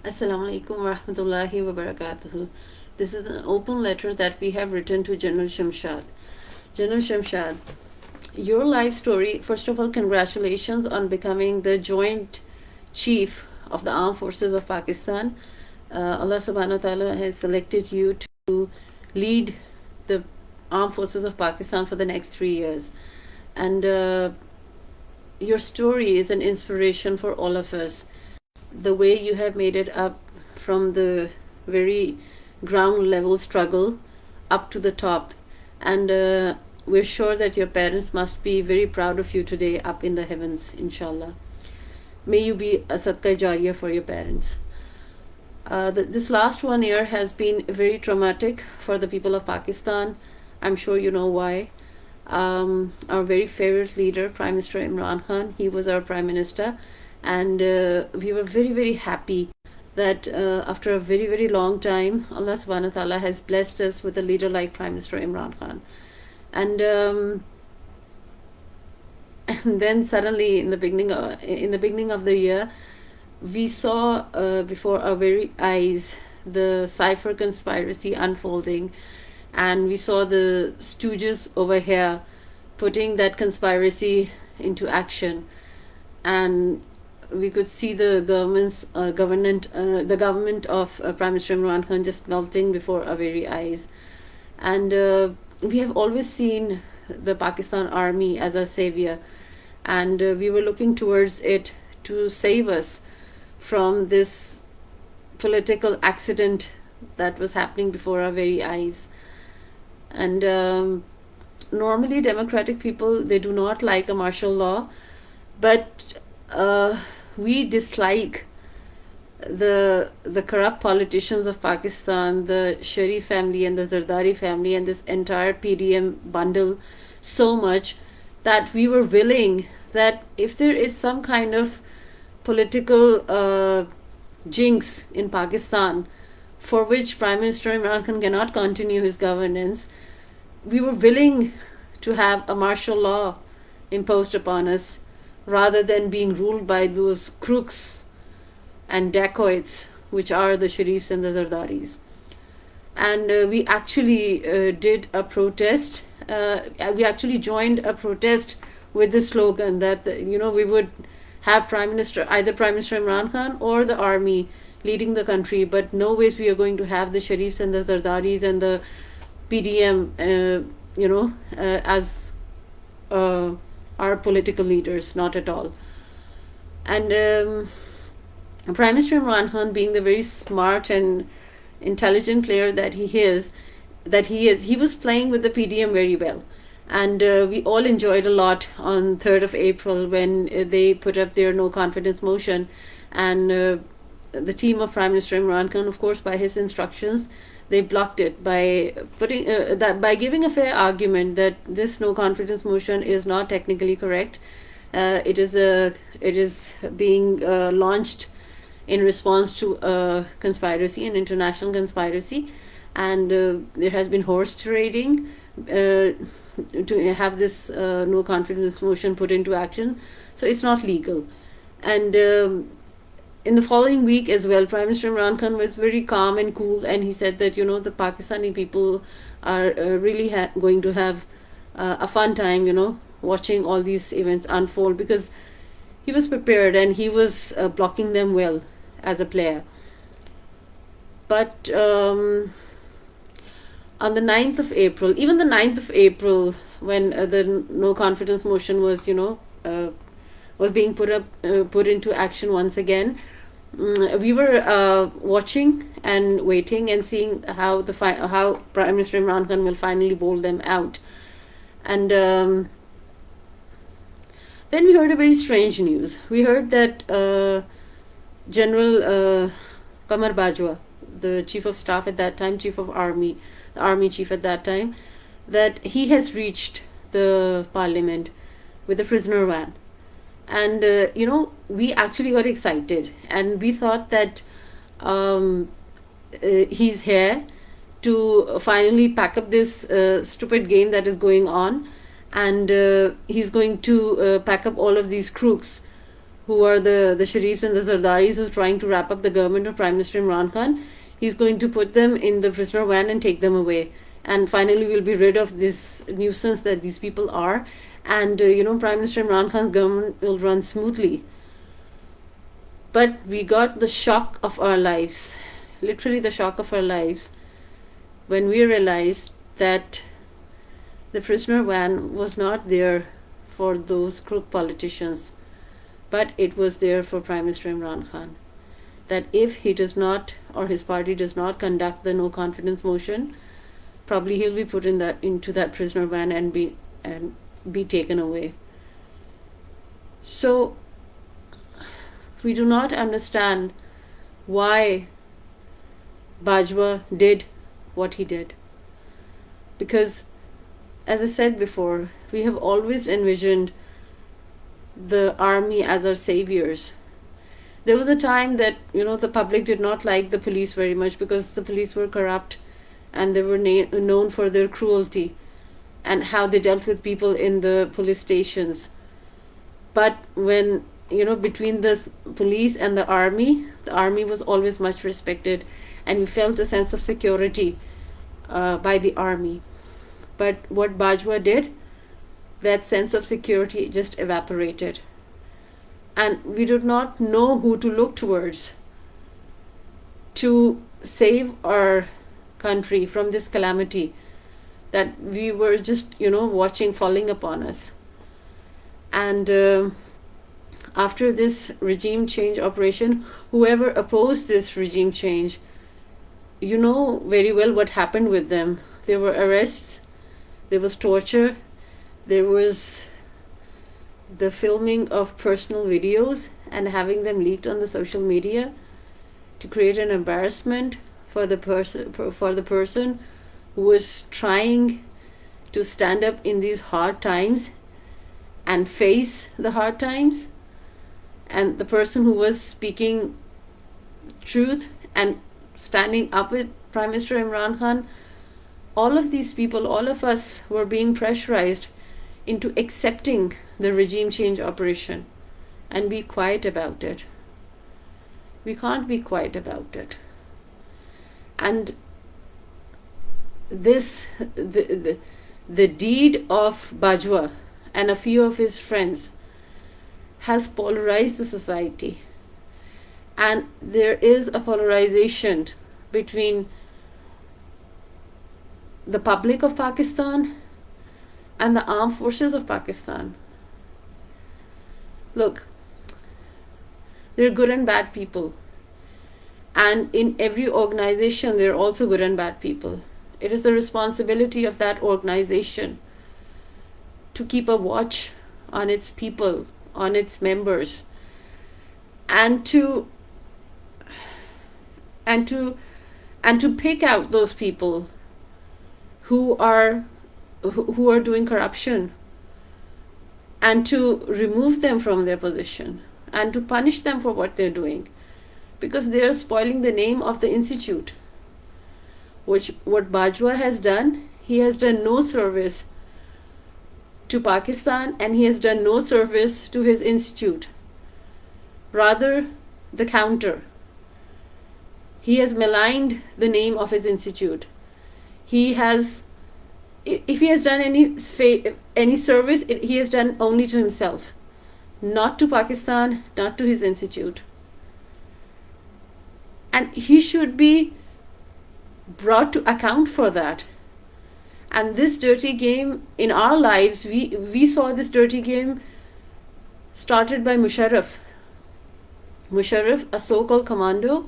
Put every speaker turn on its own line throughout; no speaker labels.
Assalamu alaikum wa rahmatullahi wa barakatuhu. This is an open letter that we have written to General Shamshad. General Shamshad, your life story, first of all, congratulations on becoming the Joint Chief of the Armed Forces of Pakistan. Allah subhanahu wa ta'ala has selected you to lead the Armed Forces of Pakistan for the next 3 years. And your story is an inspiration for all of us. The way you have made it up from the very ground level struggle up to the top. And we're sure that your parents must be very proud of you today up in the heavens, inshallah. May you be a sadqa jariyah for your parents. This last 1 year has been very traumatic for the people of Pakistan. I'm sure you know why. Our very favorite leader, Prime Minister Imran Khan, he was our Prime Minister. And we were very, very happy that after a very, very long time, Allah subhanahu wa ta'ala has blessed us with a leader like Prime Minister Imran Khan. And and then suddenly in the beginning of the year, we saw before our very eyes the cipher conspiracy unfolding, and we saw the stooges over here putting that conspiracy into action. And we could see the government of Prime Minister Imran Khan just melting before our very eyes. And we have always seen the Pakistan Army as a savior, and we were looking towards it to save us from this political accident that was happening before our very eyes. And normally democratic people, they do not like a martial law, but we dislike the corrupt politicians of Pakistan, the Sharif family and the Zardari family and this entire PDM bundle so much that we were willing that if there is some kind of political jinx in Pakistan for which Prime Minister Imran Khan cannot continue his governance, we were willing to have a martial law imposed upon us rather than being ruled by those crooks and dacoits, which are the Sharifs and the Zardaris. And we actually did a protest. We actually joined a protest with the slogan that we would have either Prime Minister Imran Khan or the army leading the country, but no ways we are going to have the Sharifs and the Zardaris and the PDM, as our political leaders, not at all. And Prime Minister Imran Khan, being the very smart and intelligent player that he is, he was playing with the PDM very well. And we all enjoyed a lot on 3rd of April when they put up their no confidence motion. And the team of Prime Minister Imran Khan, of course, by his instructions, they blocked it by giving a fair argument that this no confidence motion is not technically correct. It is being launched in response to a conspiracy, an international conspiracy, and there has been horse trading to have this no confidence motion put into action. So it's not legal. And in the following week as well, Prime Minister Imran Khan was very calm and cool, and he said that the Pakistani people are really going to have a fun time, watching all these events unfold, because he was prepared and he was blocking them well as a player. But on the 9th of April, even the 9th of April, when the no confidence motion was was being put into action once again, we were watching and waiting and seeing how Prime Minister Imran Khan will finally bowl them out. And then we heard a very strange news. We heard that General Qamar Bajwa, the Chief of Staff at that time, Chief of the Army Chief at that time, that he has reached the Parliament with a prisoner van. And we actually got excited, and we thought that he's here to finally pack up this stupid game that is going on, and he's going to pack up all of these crooks who are the Sharifs and the Zardaris who's trying to wrap up the government of Prime Minister Imran Khan. He's going to put them in the prisoner van and take them away. And finally, we'll be rid of this nuisance that these people are. And, Prime Minister Imran Khan's government will run smoothly. But we got the shock of our lives, literally the shock of our lives, when we realized that the prisoner van was not there for those crook politicians, but it was there for Prime Minister Imran Khan. That if he does not, or his party does not conduct the no confidence motion, probably he'll be put into that prisoner van and be taken away. So we do not understand why Bajwa did what he did. Because, as I said before, we have always envisioned the army as our saviors. There was a time that, the public did not like the police very much because the police were corrupt and they were known for their cruelty and how they dealt with people in the police stations. But when, between the police and the army was always much respected, and we felt a sense of security by the army. But what Bajwa did, that sense of security just evaporated. And we did not know who to look towards to save our country from this calamity that we were just, watching falling upon us. And after this regime change operation, whoever opposed this regime change, you know very well what happened with them. There were arrests, there was torture, there was the filming of personal videos and having them leaked on the social media to create an embarrassment for the person who was trying to stand up in these hard times and face the hard times, and the person who was speaking truth and standing up with Prime Minister Imran Khan. All of these people, all of us, were being pressurized into accepting the regime change operation and be quiet about it. We can't be quiet about it. And the deed of Bajwa and a few of his friends has polarized the society. And there is a polarization between the public of Pakistan and the armed forces of Pakistan. Look, there are good and bad people. And in every organization, there are also good and bad people. It is the responsibility of that organization to keep a watch on its people, on its members, and to pick out those people who are doing corruption and to remove them from their position and to punish them for what they're doing, because they are spoiling the name of the institute. What Bajwa has done, he has done no service to Pakistan and he has done no service to his institute. Rather, the counter. He has maligned the name of his institute. If he has done any service, he has done only to himself, not to Pakistan, not to his institute. And he should be brought to account for that. And this dirty game in our lives, we saw this dirty game started by Musharraf. Musharraf, a so-called commando.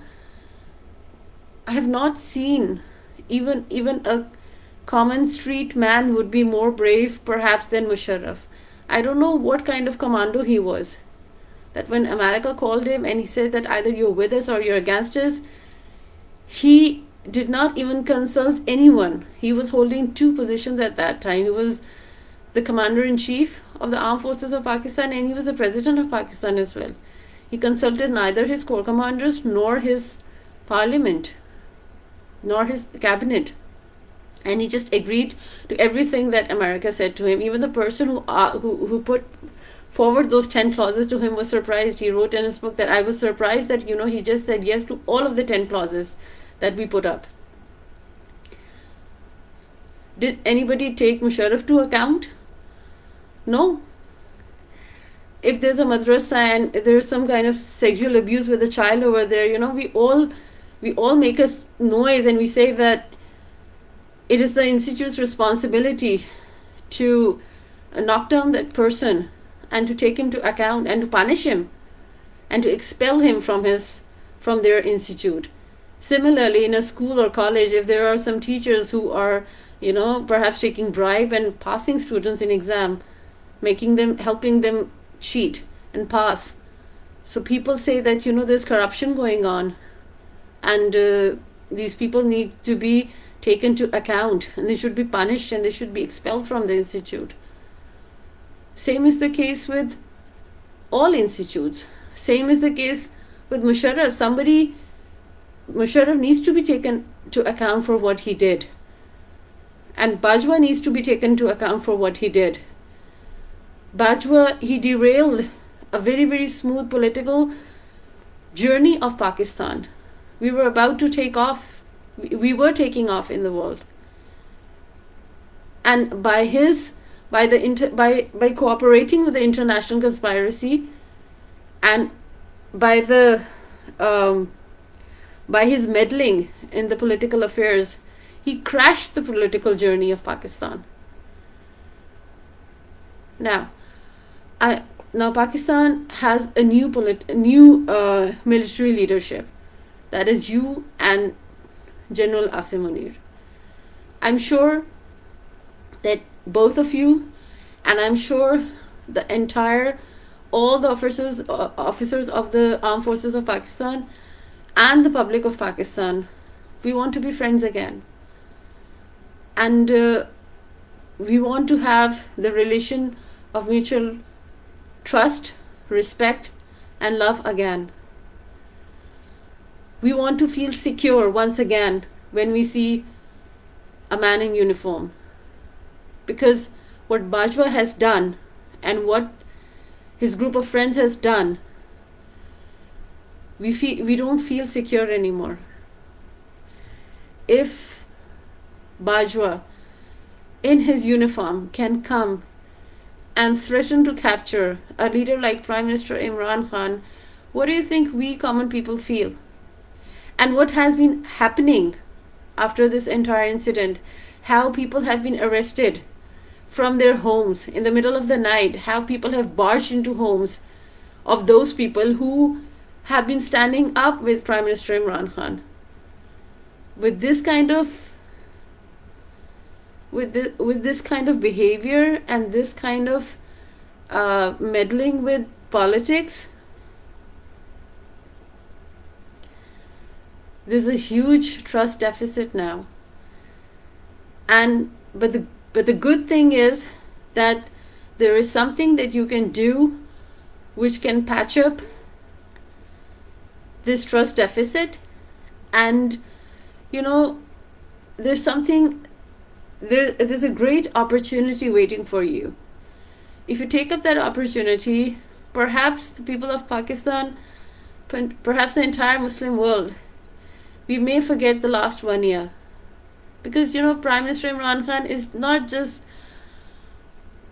I have not seen even a common street man would be more brave perhaps than Musharraf. I don't know what kind of commando he was. That when America called him and he said that either you're with us or you're against us, he did not even consult anyone. He was holding two positions at that time. He was the commander-in-chief of the armed forces of Pakistan and he was the president of Pakistan as well. He consulted neither his corps commanders nor his parliament nor his cabinet, and he just agreed to everything that America said to him. Even the person who put forward those 10 clauses to him was surprised. He wrote in his book that I was surprised that, he just said yes to all of the 10 clauses that we put up. Did anybody take Musharraf to account? No. If there's a madrasa and there's some kind of sexual abuse with a child over there, we all make a noise and we say that it is the institute's responsibility to knock down that person and to take him to account and to punish him and to expel him from their institute. Similarly, in a school or college, if there are some teachers who are, perhaps taking bribe and passing students in exam, helping them cheat and pass. So people say that, there's corruption going on, and these people need to be taken to account, and they should be punished, and they should be expelled from the institute. Same is the case with all institutes. Same is the case with Musharraf. Musharraf needs to be taken to account for what he did. And Bajwa needs to be taken to account for what he did. Bajwa, he derailed a very, very smooth political journey of Pakistan. We were about to take off. We were taking off in the world. And by cooperating with the international conspiracy and by his meddling in the political affairs, he crashed the political journey of Pakistan. Now Pakistan has a new military leadership. That is you and General Asim Munir. I'm sure that both of you, and I'm sure all the officers of the Armed Forces of Pakistan and the public of Pakistan, we want to be friends again. And we want to have the relation of mutual trust, respect, and love again. We want to feel secure once again when we see a man in uniform. Because what Bajwa has done and what his group of friends has done, we don't feel secure anymore. If Bajwa in his uniform can come and threaten to capture a leader like Prime Minister Imran Khan, what do you think we common people feel? And what has been happening after this entire incident? How people have been arrested from their homes in the middle of the night, how people have barged into homes of those people who have been standing up with Prime Minister Imran Khan. With this kind of behavior and this kind of meddling with politics, there's a huge trust deficit now. But the good thing is that there is something that you can do which can patch up this trust deficit, and there's a great opportunity waiting for you. If you take up that opportunity, perhaps the people of Pakistan, perhaps the entire Muslim world, we may forget the last 1 year. Because Prime Minister Imran Khan is not just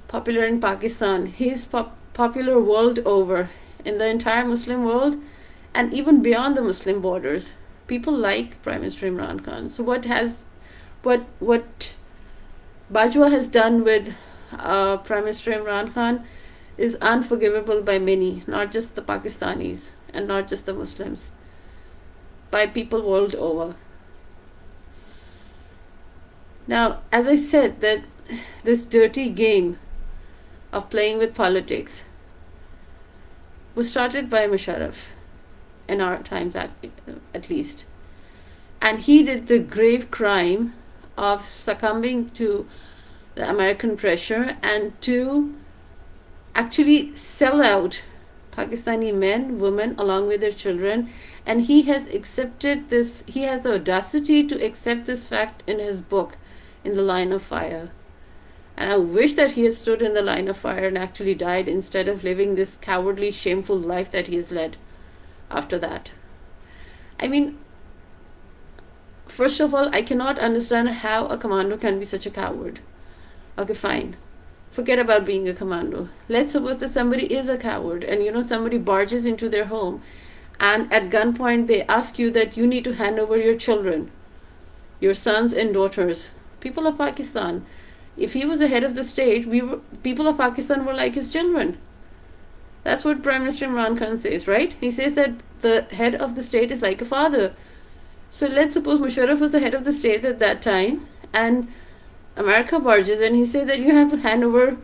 popular in Pakistan, he's popular world over, in the entire Muslim world and even beyond the Muslim borders. People like Prime Minister Imran Khan. So what Bajwa has done with Prime Minister Imran Khan is unforgivable by many, not just the Pakistanis and not just the Muslims, by people world over. Now, as I said, that this dirty game of playing with politics was started by Musharraf, in our times at least. And he did the grave crime of succumbing to the American pressure and to actually sell out Pakistani men, women, along with their children. And he has accepted this, he has the audacity to accept this fact in his book, In the Line of Fire. And I wish that he had stood in the line of fire and actually died instead of living this cowardly, shameful life that he has led after that. I mean, first of all, I cannot understand how a commando can be such a coward. Okay, fine. Forget about being a commando. Let's suppose that somebody is a coward and somebody barges into their home and at gunpoint they ask you that you need to hand over your children, your sons and daughters. People of Pakistan, if he was the head of the state, people of Pakistan were like his children. That's what Prime Minister Imran Khan says, right? He says that the head of the state is like a father. So let's suppose Musharraf was the head of the state at that time and America barges and he said that you have to hand over,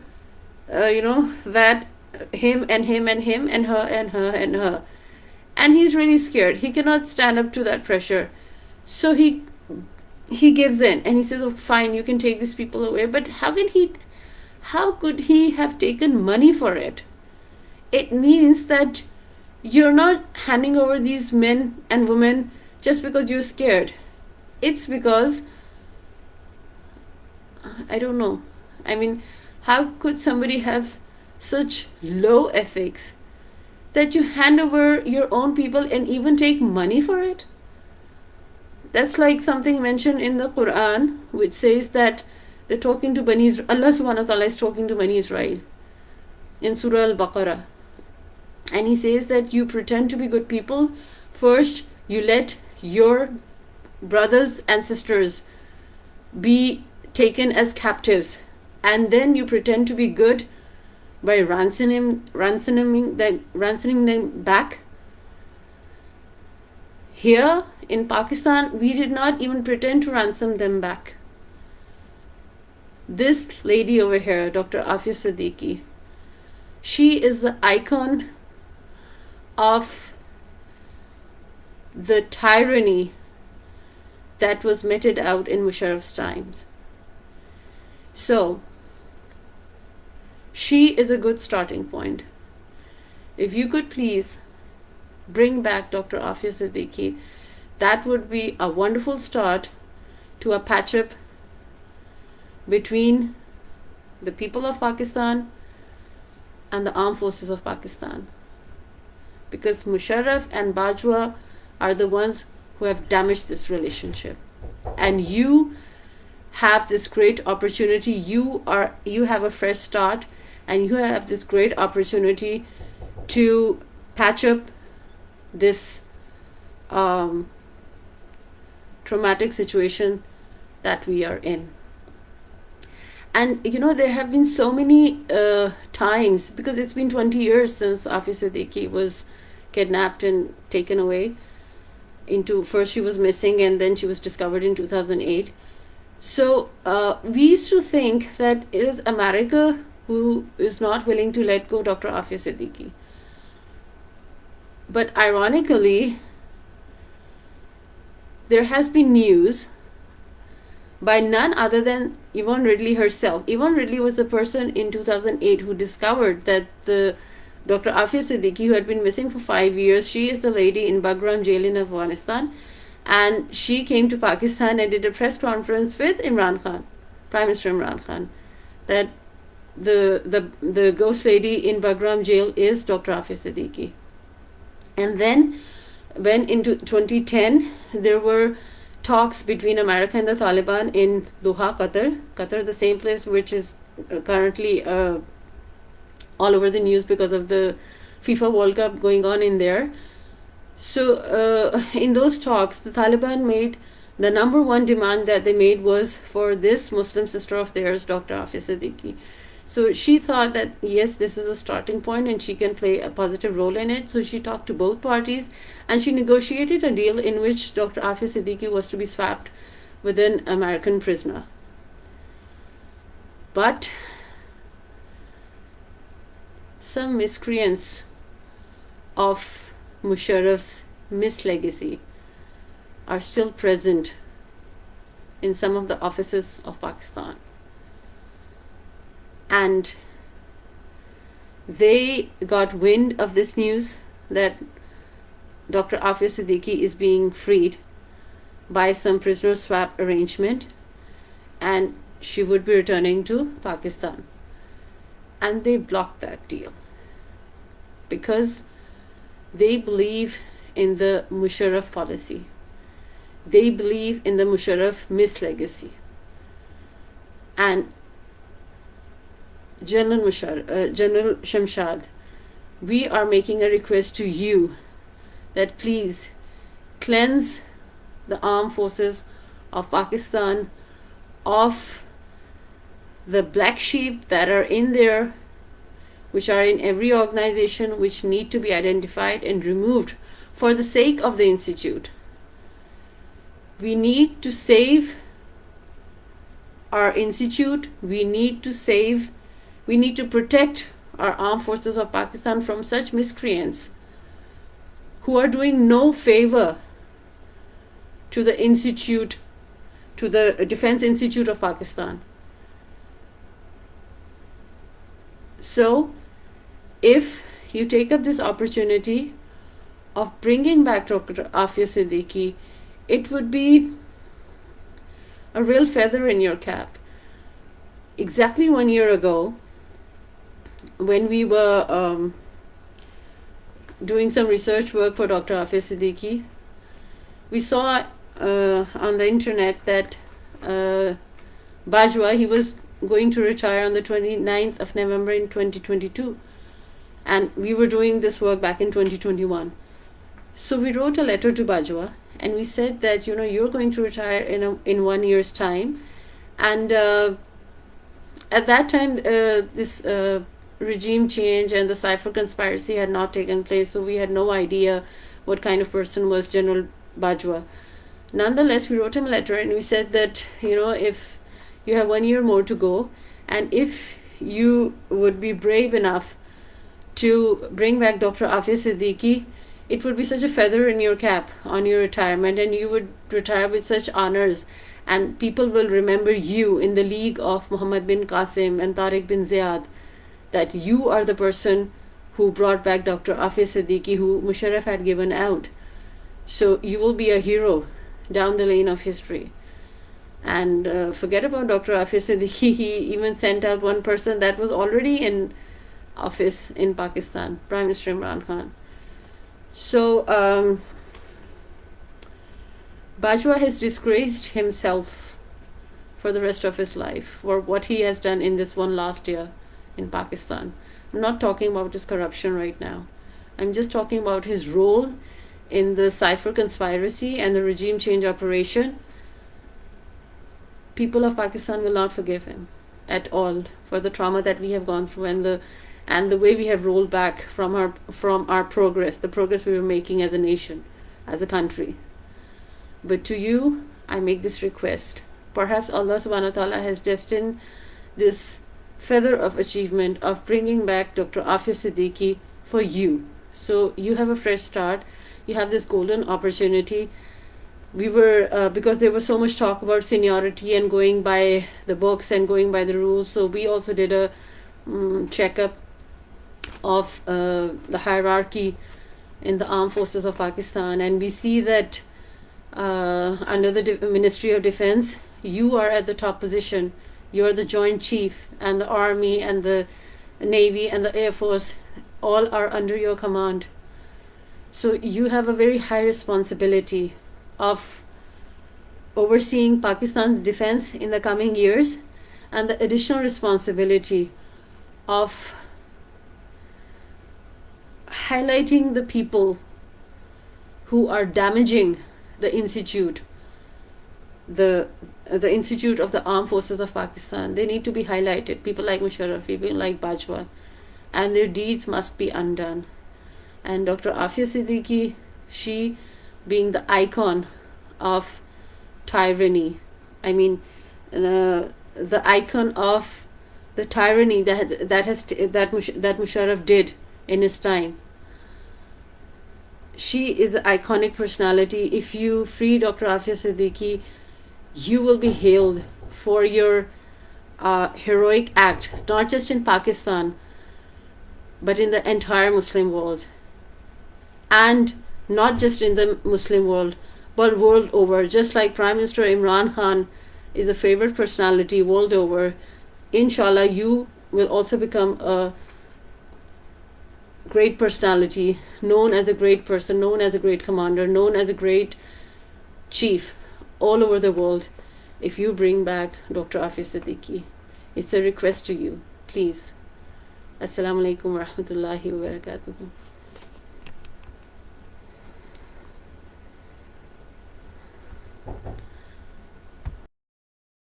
that him and him and him and her and her and her. And he's really scared. He cannot stand up to that pressure. So he gives in and he says, oh, fine, you can take these people away. But how could he have taken money for it? It means that you're not handing over these men and women just because you're scared. It's because, I don't know. I mean, how could somebody have such low ethics that you hand over your own people and even take money for it? That's like something mentioned in the Quran, which says that they're talking to Bani Israel. Allah subhanahu wa ta'ala is talking to Bani Israel in Surah Al-Baqarah. And he says that you pretend to be good people. First, you let your brothers and sisters be taken as captives. And then you pretend to be good by ransoming them back. Here in Pakistan, we did not even pretend to ransom them back. This lady over here, Dr. Aafia Siddiqui, she is the icon of the tyranny that was meted out in Musharraf's times. So, she is a good starting point. If you could please bring back Dr. Aafia Siddiqui, that would be a wonderful start to a patch-up between the people of Pakistan and the armed forces of Pakistan. Because Musharraf and Bajwa are the ones who have damaged this relationship. And you have this great opportunity. You have a fresh start and you have this great opportunity to patch up this traumatic situation that we are in. And there have been so many times, because it's been 20 years since Aafia Siddiqui was kidnapped and taken away. First she was missing and then she was discovered in 2008. So we used to think that it is America who is not willing to let go Dr. Aafia Siddiqui. But ironically, there has been news by none other than Yvonne Ridley herself. Yvonne Ridley was the person in 2008 who discovered that the Dr. Aafia Siddiqui, who had been missing for 5 years, she is the lady in Bagram Jail in Afghanistan, and she came to Pakistan and did a press conference with Imran Khan, Prime Minister Imran Khan, that the ghost lady in Bagram Jail is Dr. Aafia Siddiqui. And then when into 2010 there were talks between America and the Taliban in Doha, Qatar, the same place which is currently all over the news because of the FIFA World Cup going on in there. So in those talks, the Taliban made the number one demand that they made was for this Muslim sister of theirs, Dr. Aafia Siddiqui. So she thought that yes, this is a starting point and she can play a positive role in it. So she talked to both parties and she negotiated a deal in which Dr. Aafia Siddiqui was to be swapped with an American prisoner. But some miscreants of Musharraf's mislegacy are still present in some of the offices of Pakistan. And they got wind of this news that Dr. Aafia Siddiqui is being freed by some prisoner swap arrangement, and she would be returning to Pakistan. And they blocked that deal because they believe in the Musharraf policy. They believe in the Musharraf mislegacy. And General Shamshad, we are making a request to you that please cleanse the armed forces of Pakistan of the black sheep that are in there, which are in every organization, which need to be identified and removed for the sake of the institute. We need to save our institute. We need to protect our armed forces of Pakistan from such miscreants who are doing no favor to the institute, to the Defense Institute of Pakistan. So, if you take up this opportunity of bringing back Dr. Aafia Siddiqui, it would be a real feather in your cap. Exactly 1 year ago, when we were doing some research work for Dr. Aafia Siddiqui, we saw on the internet that Bajwa, he was going to retire on the 29th of November in 2022. And we were doing this work back in 2021. So we wrote a letter to Bajwa and we said that, you're going to retire in 1 year's time. And at that time, this regime change and the cipher conspiracy had not taken place, so we had no idea what kind of person was General Bajwa. Nonetheless, we wrote him a letter and we said that, if you have 1 year more to go, and if you would be brave enough to bring back Dr. Aafia Siddiqui, it would be such a feather in your cap on your retirement, and you would retire with such honors, and people will remember you in the league of Muhammed bin Qasim and Tariq bin Ziyad, that you are the person who brought back Dr. Aafia Siddiqui, who Musharraf had given out. So you will be a hero down the lane of history. And forget about Dr. Aafia Siddiqui, he even sent out one person that was already in office in Pakistan, Prime Minister Imran Khan. So Bajwa has disgraced himself for the rest of his life for what he has done in this one last year in Pakistan. I'm not talking about his corruption right now. I'm just talking about his role in the cipher conspiracy and the regime change operation. People of Pakistan will not forgive him at all for the trauma that we have gone through and the way we have rolled back from our progress, the progress we were making as a nation, as a country. But to you, I make this request. Perhaps Allah subhanahu wa ta'ala has destined this feather of achievement of bringing back Dr. Aafia Siddiqui for you. So you have a fresh start. You have this golden opportunity. We were, because there was so much talk about seniority and going by the books and going by the rules, so we also did a checkup of the hierarchy in the armed forces of Pakistan, and we see that under the Ministry of Defense, you are at the top position. You are the Joint Chief, and the Army and the Navy and the Air Force all are under your command. So you have a very high responsibility of overseeing Pakistan's defense in the coming years, and the additional responsibility of highlighting the people who are damaging the institute, the institute of the armed forces of Pakistan. They need to be highlighted. People like Musharraf, people like Bajwa, and their deeds must be undone. And Dr. Aafia Siddiqui, she being the icon of tyranny, I mean, the icon of the tyranny that Musharraf did in his time. She is an iconic personality. If you free Dr. Aafia Siddiqui, you will be hailed for your heroic act, not just in Pakistan, but in the entire Muslim world. And not just in the Muslim world, but world over. Just like Prime Minister Imran Khan is a favored personality world over, inshallah, you will also become a great personality, known as a great person, known as a great commander, known as a great chief all over the world if you bring back Dr. Aafia Siddiqui. It's a request to you, please. Assalamu alaikum wa rahmatullahi wa barakatuh.